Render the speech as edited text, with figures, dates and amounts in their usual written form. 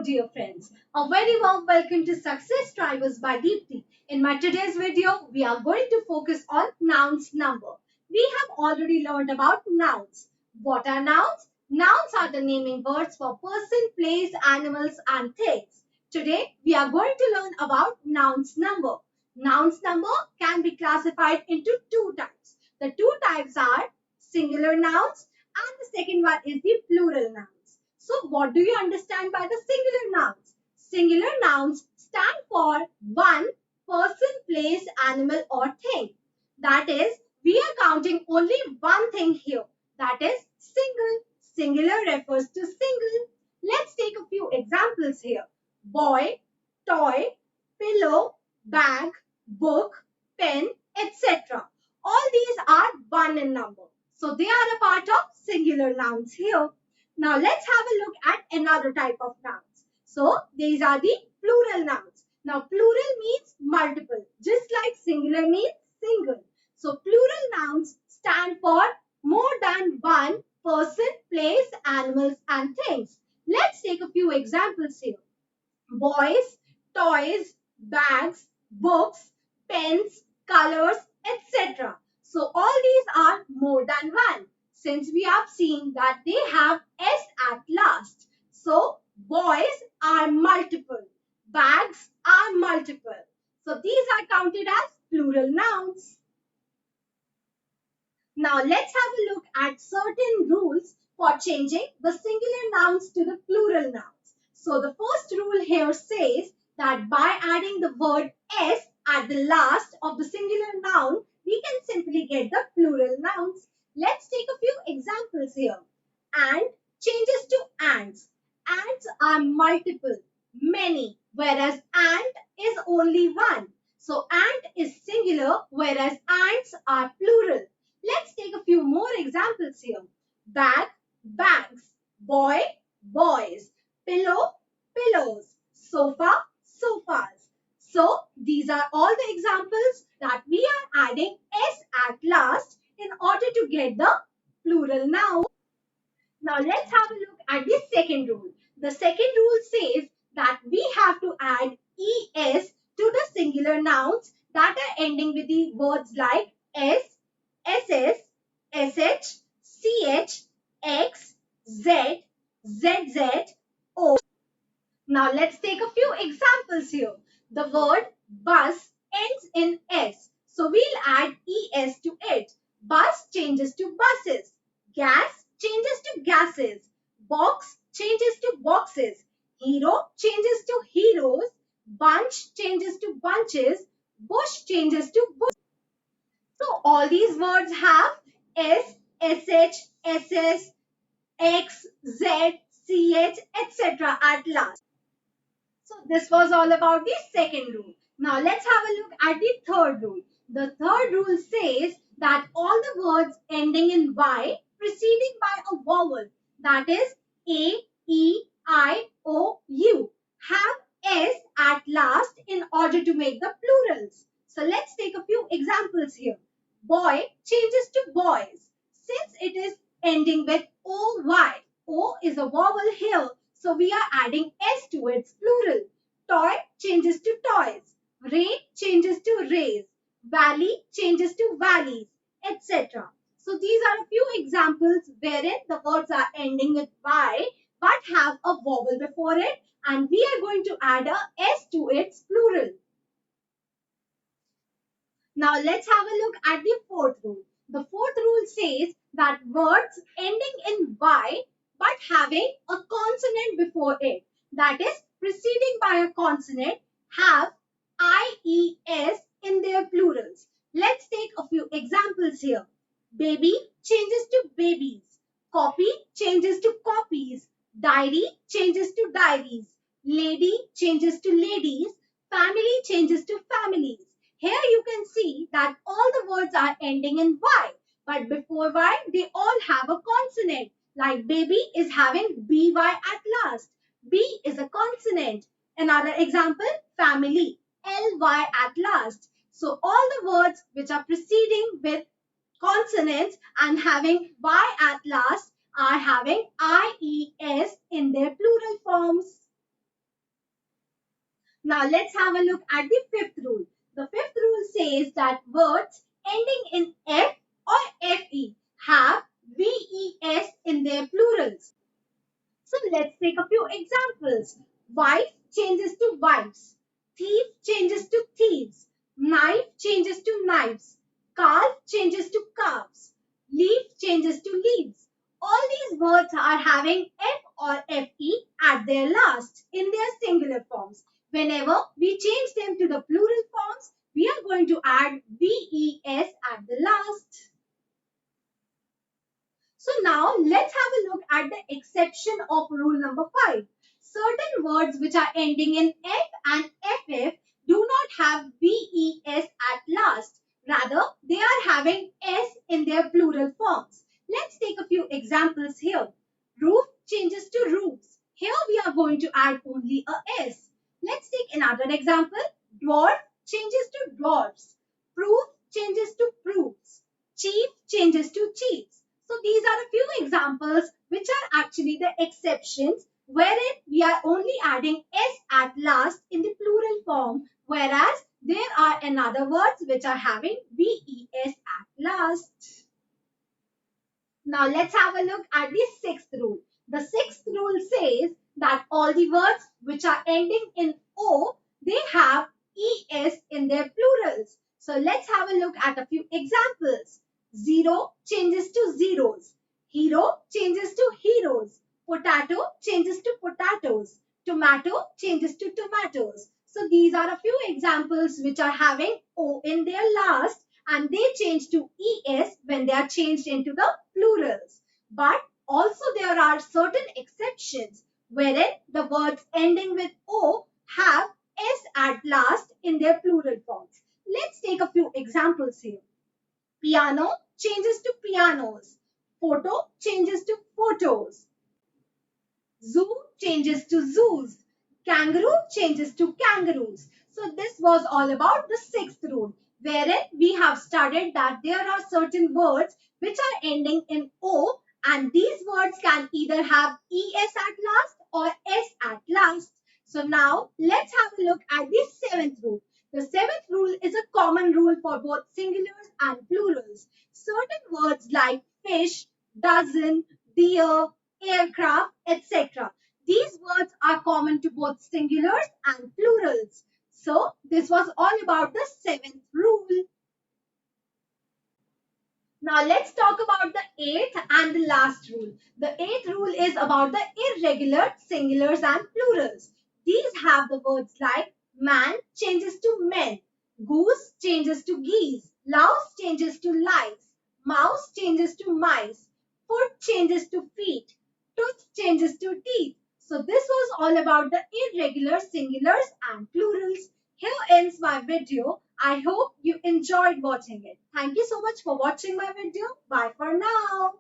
Hello dear friends, a very warm welcome to Success Drivers by Deepti. In my today's video, we are going to focus on nouns number. We have already learned about nouns. What are nouns? Nouns are the naming words for person, place, animals and things. Today, we are going to learn about nouns number. Nouns number can be classified into two types. The two types are singular nouns and the second one is the plural nouns. So what do you understand by the singular nouns? Singular nouns stand for one person, place, animal or thing. That is, we are counting only one thing here. That is single. Singular refers to single. Let's take a few examples here. Boy, toy, pillow, bag, book, pen, etc. All these are one in number. So they are a part of singular nouns here. Now let's have a look at another type of nouns. So these are the plural nouns. Now plural means multiple, just like singular means single. So plural nouns stand for more than one person, place, animals and things. Let's take a few examples here. Boys, toys, bags, books, pens, colors, etc. So all these are more than one since we have seen that they have S at last. So boys are multiple, bags are multiple. So these are counted as plural nouns. Now let's have a look at certain rules for changing the singular nouns to the plural nouns. So the first rule here says that by adding the word s at the last of the singular noun, we can simply get the plural nouns. Let's take a few examples here. Ant changes to ants. Ants are multiple, many, whereas ant is only one. So ant is singular, whereas ants are plural. Let's take a few more examples here. Bag, bags, boy, boys, pillow, pillows, sofa, sofas. So these are all the examples that we are adding s at last in order to get the plural noun. Now let's have a look at the second rule. The second rule says that we have to add es to the singular nouns that are ending with the words like s, ss, sh, ch, x, z, zz, o. Now let's take a few examples here. The word bus ends in s. So we'll add es to it. Bus changes to buses. Gas changes to gases. Box changes to boxes. Hero changes to heroes. Bunch changes to bunches. Bush changes to bush. So all these words have S, SH, SS, X, Z, CH, etc. at last. So this was all about the second rule. Now let's have a look at the third rule. The third rule says that all the words ending in Y preceding by a vowel, that is A, E, I, O, U, have S at last in order to make the plurals. So let's take a few examples here. Boy changes to boys. Since it is ending with OY, O is a vowel here, so we are adding S to its plural. Toy changes to toys. Rain changes to rays. Valley changes to valleys, etc. So these are a few examples wherein the words are ending with Y but have a vowel before it, and we are going to add a S to its plural. Now let's have a look at the fourth rule. The fourth rule says that words ending in Y but having a consonant before it, that is preceding by a consonant, have IES in their plurals. Let's take a few examples here. Baby changes to babies. Copy changes to copies. Diary changes to diaries. Lady changes to ladies. Family changes to families. Here you can see that all the words are ending in Y, but before Y, they all have a consonant. Like baby is having BY at last. B is a consonant. Another example, family, LY at last. So all the words which are preceding with consonants and having Y at last are having IES in their plural forms. Now let's have a look at the fifth rule. The fifth rule says that words ending in F or FE have VES in their plurals. So let's take a few examples. Wife changes to wives. Thief changes to thieves. Knife changes to knives. Calf changes to calves. Leaf changes to leaves. All these words are having F or FE at their last in their singular forms. Whenever we change them to the plural forms, we are going to add VES at the last. So now let's have a look at the exception of rule number 5. Certain words which are ending in F and FF do not have VES at last. Rather, they are having S in their plural forms. Let's take a few examples here. Roof changes to roofs. Here we are going to add only a S. Let's take another example. Dwarf changes to dwarfs. Proof changes to proofs. Chief changes to chiefs. So these are a few examples which are actually the exceptions wherein we are only adding S at last in the plural form, whereas there are another words which are having VES at last. Now let's have a look at the sixth rule. The sixth rule says that all the words which are ending in O, they have ES in their plurals. So let's have a look at a few examples. Zero changes to zeros. Hero changes to heroes. Potato changes to potatoes. Tomato changes to tomatoes. So these are a few examples which are having O in their last and they change to ES when they are changed into the plurals. But also there are certain exceptions wherein the words ending with O have S at last in their plural forms. Let's take a few examples here. Piano changes to pianos. Photo changes to photos. Zoo changes to zoos. Kangaroo changes to kangaroos. So this was all about the sixth rule, wherein we have studied that there are certain words which are ending in O and these words can either have ES at last or S at last. So now let's have a look at the seventh rule. The seventh rule is a common rule for both singulars and plurals. Certain words like fish, dozen, deer, aircraft, etc. These words are common to both singulars and plurals. So, this was all about the seventh rule. Now, let's talk about the eighth and the last rule. The eighth rule is about the irregular singulars and plurals. These have the words like man changes to men, goose changes to geese, louse changes to lice, mouse changes to mice, foot changes to feet, tooth changes to teeth. So this was all about the irregular singulars and plurals. Here ends my video. I hope you enjoyed watching it. Thank you so much for watching my video. Bye for now.